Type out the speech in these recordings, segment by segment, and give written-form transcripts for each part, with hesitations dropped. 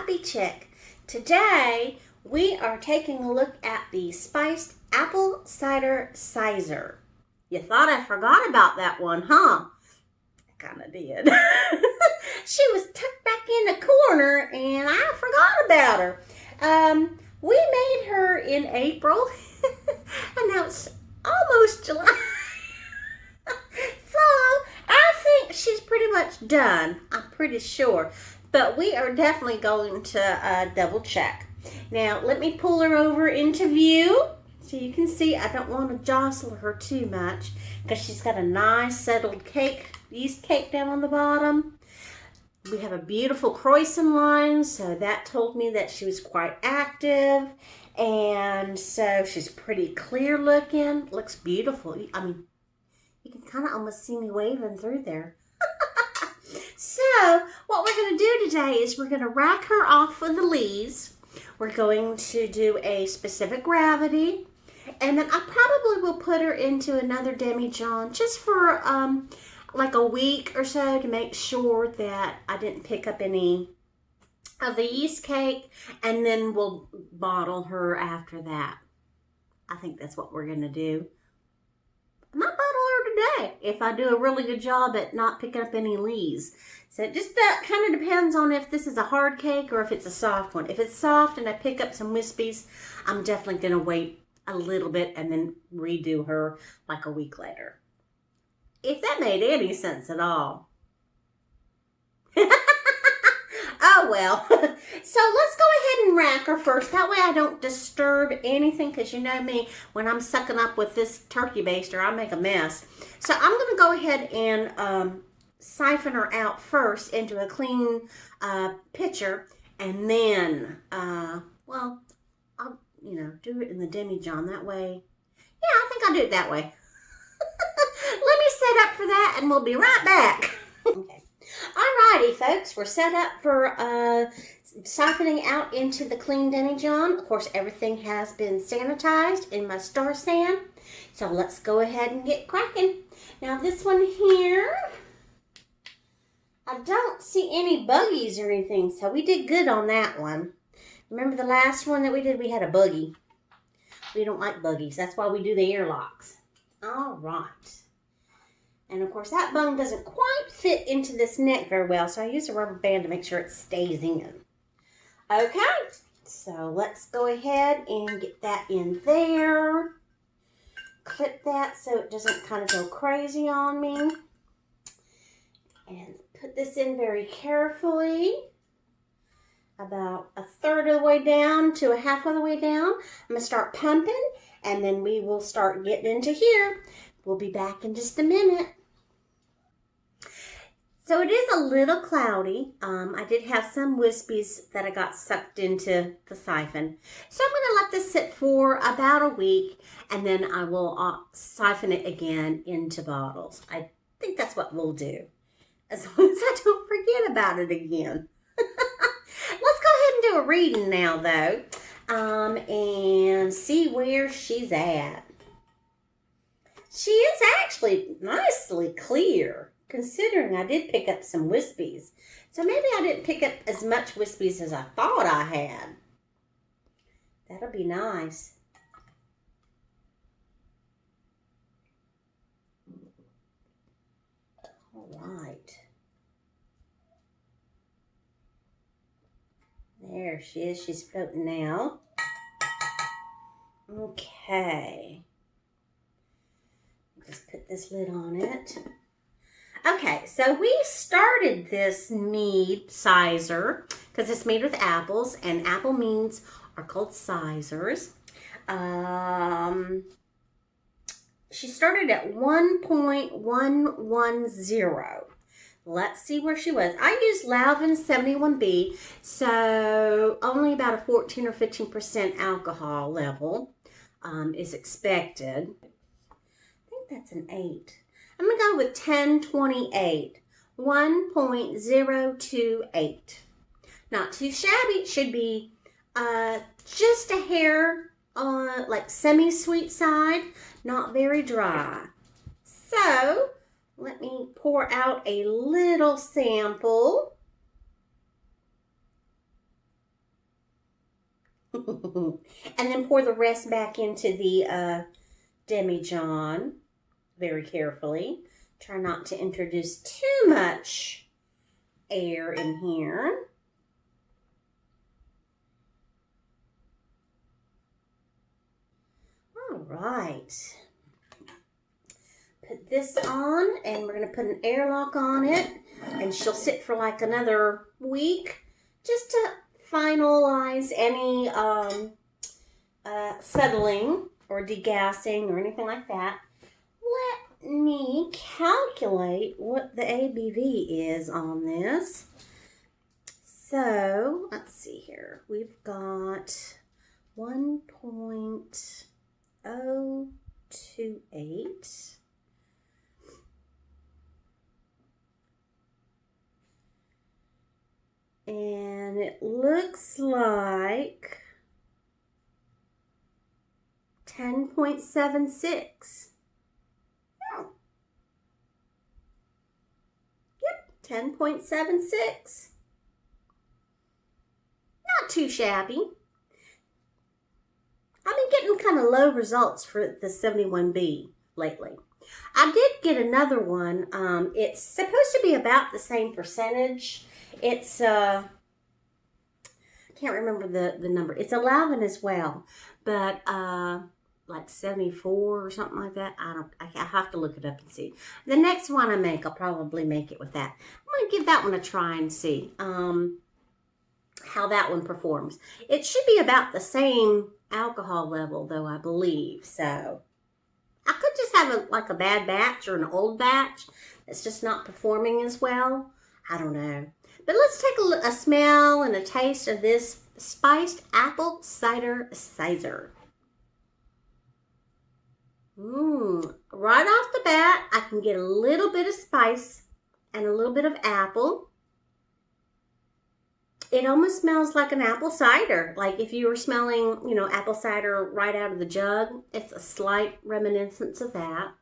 Happy Chick. Today we are taking a look at the spiced apple cider Cyser. You thought I forgot about that one, huh? I kind of did. She was tucked back in the corner and I forgot about her. We made her in April and now it's almost July. So I think she's pretty much done. I'm pretty sure. But we are definitely going to double check. Now, let me pull her over into view so you can see. I don't want to jostle her too much because she's got a nice settled cake, yeast cake down on the bottom. We have a beautiful croissant line, so that told me that she was quite active. And so she's pretty clear looking. Looks beautiful. I mean, you can kind of almost see me waving through there. So, what we're going to do today is we're going to rack her off of the lees. We're going to do a specific gravity. And then I probably will put her into another demijohn just for like a week or so to make sure that I didn't pick up any of the yeast cake. And then we'll bottle her after that. I think that's what we're going to do. I might bottle her today if I do a really good job at not picking up any lees. So it just kind of depends on if this is a hard cake or if it's a soft one. If it's soft and I pick up some wispies, I'm definitely going to wait a little bit and then redo her like a week later. If that made any sense at all. Oh well. So let's go ahead and rack her first. That way I don't disturb anything because you know me, when I'm sucking up with this turkey baster, I make a mess. So I'm going to go ahead and siphon her out first into a clean pitcher. And then, well, I'll, do it in the demijohn that way. Yeah, I think I'll do it that way. Let me set up for that and we'll be right back. Okay. Alrighty, folks, we're set up for siphoning out into the clean demijohn. Of course, everything has been sanitized in my star san. So let's go ahead and get cracking. Now this one here, I don't see any buggies or anything, so we did good on that one. Remember the last one that we did, we had a buggy. We don't like buggies, that's why we do the airlocks. All right. And of course that bung doesn't quite fit into this neck very well, so I use a rubber band to make sure it stays in. Okay, so let's go ahead and get that in there. Clip that so it doesn't kind of go crazy on me. And put this in very carefully. About a third of the way down to a half of the way down. I'm going to start pumping and then we will start getting into here. We'll be back in just a minute. So it is a little cloudy. I did have some wispies that I got sucked into the siphon. So I'm going to let this sit for about a week and then I will siphon it again into bottles. I think that's what we'll do. As long as I don't forget about it again. Let's go ahead and do a reading now though. And see where she's at. She is actually nicely clear. Considering I did pick up some wispies. So maybe I didn't pick up as much wispies as I thought I had. That'll be nice. All right. There she is. She's floating now. Okay. Just put this lid on it. Okay, so we started this mead, Cyser, because it's made with apples, and apple meads are called Cysers. She started at 1.110. Let's see where she was. I used Lalvin 71B, so only about a 14 or 15% alcohol level is expected. I think that's an 8. I'm going to go with 1028, 1.028. Not too shabby. It should be just a hair on like semi-sweet side, not very dry. So let me pour out a little sample. And then pour the rest back into the demijohn very carefully. Try not to introduce too much air in here. All right. Put this on, and we're going to put an airlock on it, and she'll sit for like another week just to finalize any settling or degassing or anything like that. Let me calculate what the ABV is on this. So, let's see here. We've got 1.028. And it looks like 10.76. Oh. Yep, 10.76. Not too shabby. I've been getting kind of low results for the 71B lately. I did get another one. It's supposed to be about the same percentage. It's, I can't remember the number. It's 11 as well, but like 74 or something like that. I have to look it up and see. The next one I make, I'll probably make it with that. I'm going to give that one a try and see how that one performs. It should be about the same alcohol level, though, I believe. So I could just have like a bad batch or an old batch that's just not performing as well. I don't know. But let's take a smell and a taste of this spiced apple cider Cyser. Right off the bat, I can get a little bit of spice and a little bit of apple. It almost smells like an apple cider. Like if you were smelling, you know, apple cider right out of the jug, it's a slight reminiscence of that.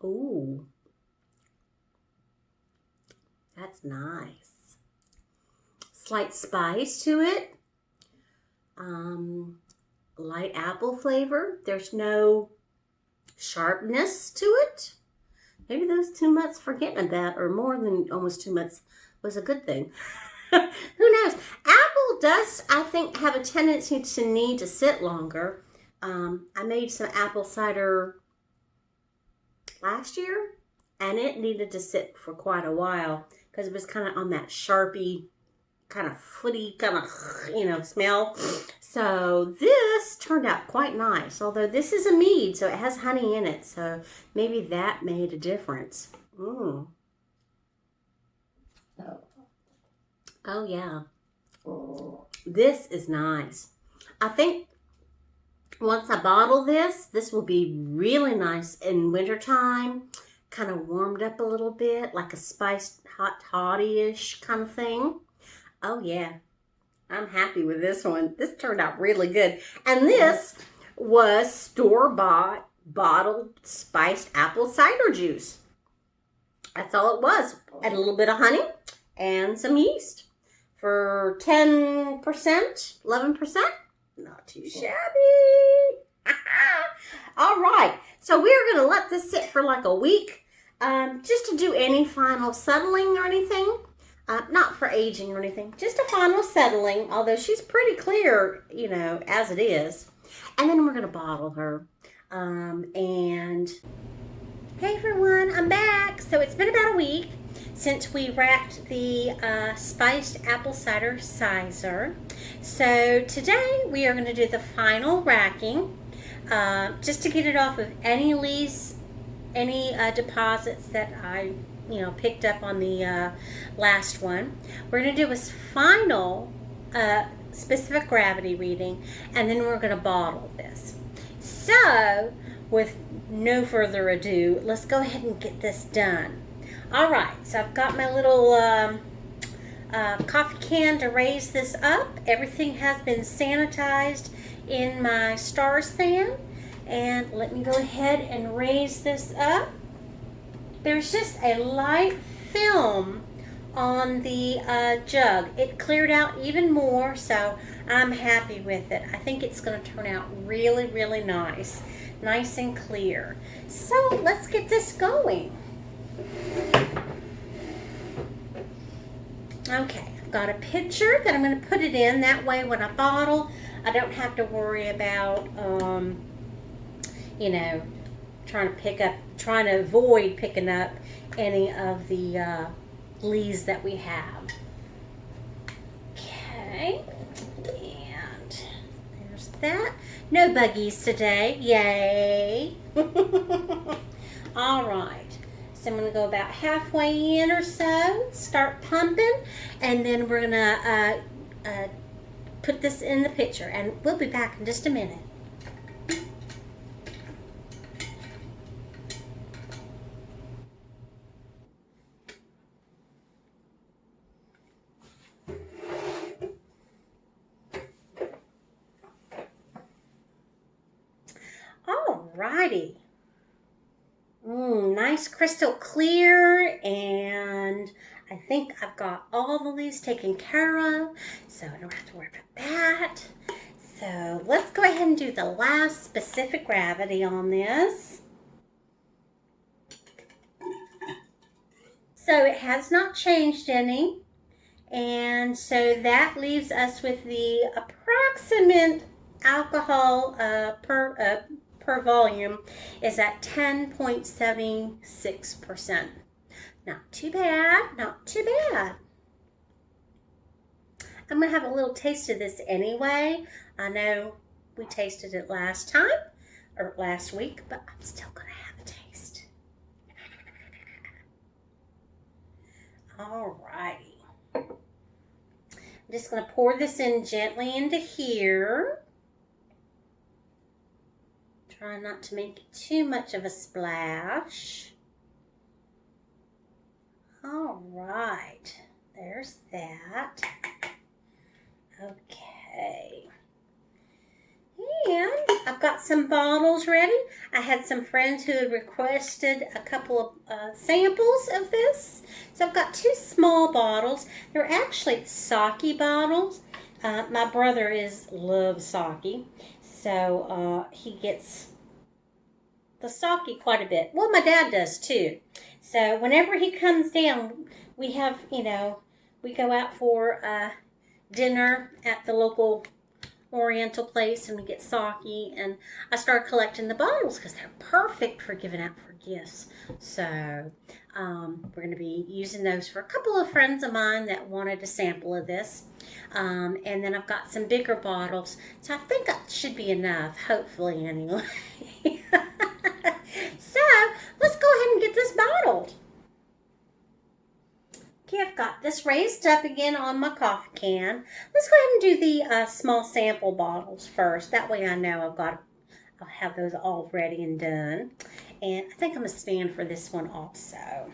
Ooh, that's nice. Slight spice to it. Light apple flavor. There's no sharpness to it. Maybe those 2 months for getting that, or more than almost 2 months, was a good thing. Who knows? Apple does, I think, have a tendency to need to sit longer. I made some apple cider last year, and it needed to sit for quite a while because it was kind of on that sharpie, kind of footy, kind of, you know, smell. So this turned out quite nice, although this is a mead, so it has honey in it, so maybe that made a difference. Oh yeah, this is nice. I think once I bottle this, this will be really nice in wintertime, kind of warmed up a little bit, like a spiced hot toddy-ish kind of thing. Oh yeah, I'm happy with this one. This turned out really good. And this was store-bought, bottled, spiced apple cider juice. That's all it was. And a little bit of honey and some yeast. For 10%, 11%. Not too shabby. All right. So we're going to let this sit for like a week just to do any final settling or anything. Not for aging or anything. Just a final settling, although she's pretty clear, you know, as it is. And then we're going to bottle her. And hey everyone, I'm back. So it's been about a week since we racked the spiced apple cider Cyser. So today we are going to do the final racking, just to get it off of any lees, any deposits that I, you know, picked up on the last one. We're going to do a final specific gravity reading, and then we're going to bottle this. So with no further ado, let's go ahead and get this done. All right, so I've got my little coffee can to raise this up. Everything has been sanitized in my star stand. And let me go ahead and raise this up. There's just a light film on the jug. It cleared out even more, so I'm happy with it. I think it's going to turn out really, really nice. Nice and clear. So let's get this going. Okay, I've got a pitcher that I'm going to put it in. That way when I bottle, I don't have to worry about, you know, trying to avoid picking up any of the leaves that we have. Okay, and there's that. No buggies today, yay. All right, so I'm gonna go about halfway in or so, start pumping, and then we're gonna put this in the pitcher, and we'll be back in just a minute. Alrighty. Nice crystal clear, and I think I've got all the leaves taken care of, so I don't have to worry about that. So let's go ahead and do the last specific gravity on this. So it has not changed any, and so that leaves us with the approximate alcohol per volume is at 10.76%. Not too bad, not too bad. I'm gonna have a little taste of this anyway. I know we tasted it last time, or last week, but I'm still gonna have a taste. Alrighty. I'm just gonna pour this in gently into here. Try not to make it too much of a splash. All right, there's that. Okay. And I've got some bottles ready. I had some friends who had requested a couple of samples of this. So I've got 2 small bottles. They're actually sake bottles. My brother loves sake. So he gets the sake quite a bit. Well, my dad does too. So whenever he comes down, we have, you know, we go out for dinner at the local Oriental place and we get sake, and I started collecting the bottles because they're perfect for giving out for gifts. So we're going to be using those for a couple of friends of mine that wanted a sample of this. And then I've got some bigger bottles, so I think that should be enough, hopefully anyway. So let's go ahead and get this bottled. Okay, I've got this raised up again on my coffee can. Let's go ahead and do the small sample bottles first. That way I know I'll have those all ready and done. And I think I'm going to stand for this one also.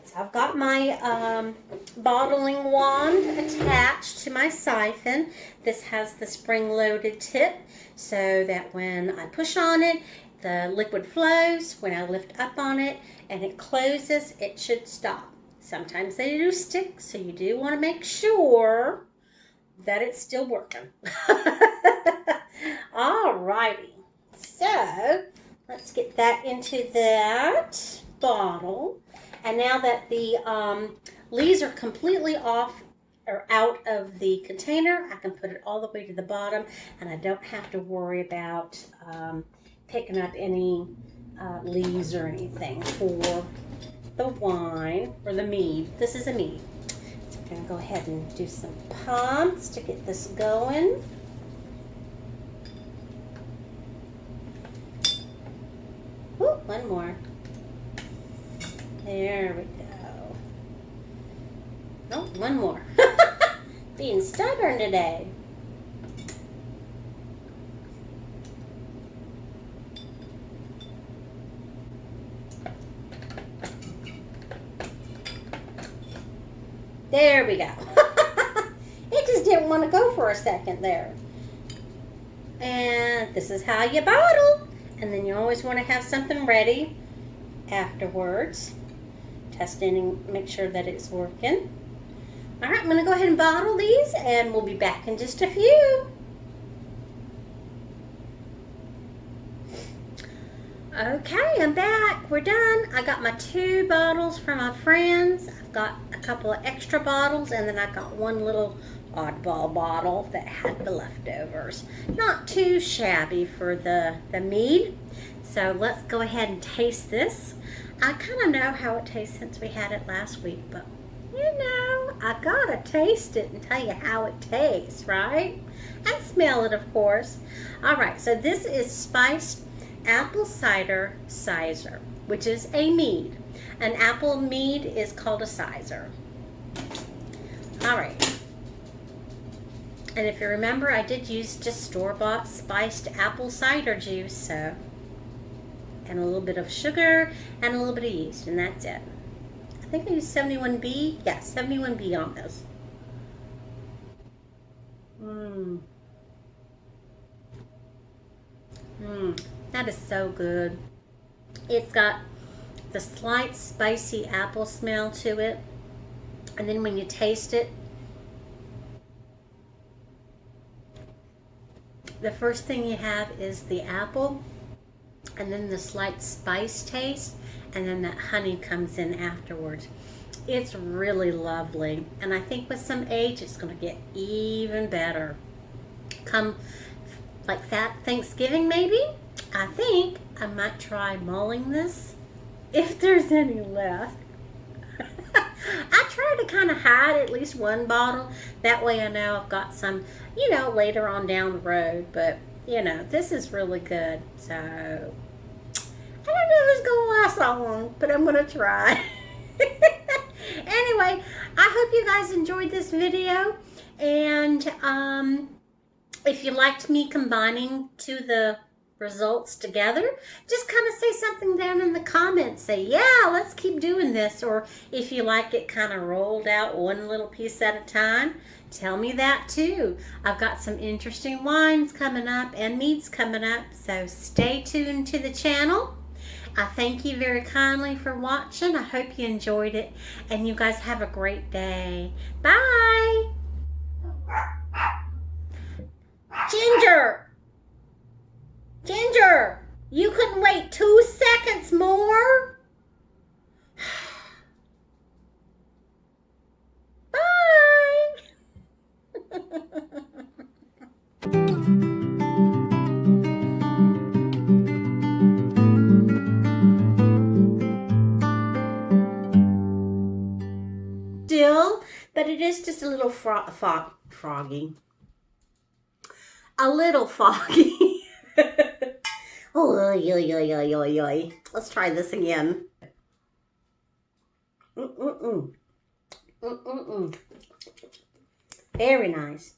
So I've got my bottling wand attached to my siphon. This has the spring-loaded tip so that when I push on it, the liquid flows. When I lift up on it and it closes, it should stop. Sometimes they do stick, so you do want to make sure that it's still working. Alrighty, so let's get that into that bottle. And now that the leaves are completely off or out of the container, I can put it all the way to the bottom, and I don't have to worry about picking up any leaves or anything for the wine or the mead. This is a mead. So we're going to go ahead and do some pumps to get this going. Ooh, one more. There we go. Oh, one more. Being stubborn today. There we go. It just didn't want to go for a second there. And this is how you bottle. And then you always want to have something ready afterwards to testing and make sure that it's working. All right, I'm going to go ahead and bottle these, and we'll be back in just a few. Okay, I'm back. We're done. I got my 2 bottles from my friends. I've got a couple of extra bottles, and then I got one little oddball bottle that had the leftovers. Not too shabby for the mead. So let's go ahead and taste this. I kind of know how it tastes since we had it last week, but you know, I gotta taste it and tell you how it tastes, right? And smell it, of course. All right, so this is spiced apple cider Cyser, which is a mead. An apple mead is called a Cyser. All right. And if you remember, I did use just store-bought spiced apple cider juice, so, and a little bit of sugar and a little bit of yeast, and that's it. I think I used 71B. Yeah, 71B on this. That is so good. It's got the slight spicy apple smell to it, and then when you taste it, the first thing you have is the apple, and then the slight spice taste, and then that honey comes in afterwards. It's really lovely, and I think with some age it's going to get even better. Come like that Thanksgiving maybe, I think I might try mulling this if there's any left. I try to kind of hide at least one bottle. That way I know I've got some, you know, later on down the road. But, you know, this is really good. So, I don't know if it's going to last that long, but I'm going to try. Anyway, I hope you guys enjoyed this video. And if you liked me combining the results together, just kind of say something down in the comments. Say, yeah, let's keep doing this. Or if you like it kind of rolled out one little piece at a time, tell me that too. I've got some interesting wines coming up and meads coming up, so stay tuned to the channel. I thank you very kindly for watching. I hope you enjoyed it, and you guys have a great day. Bye. Ginger! Ginger, you couldn't wait 2 seconds more? Bye. Still, but it is just a little froggy. A little foggy. Oh, let's try this again. Very nice.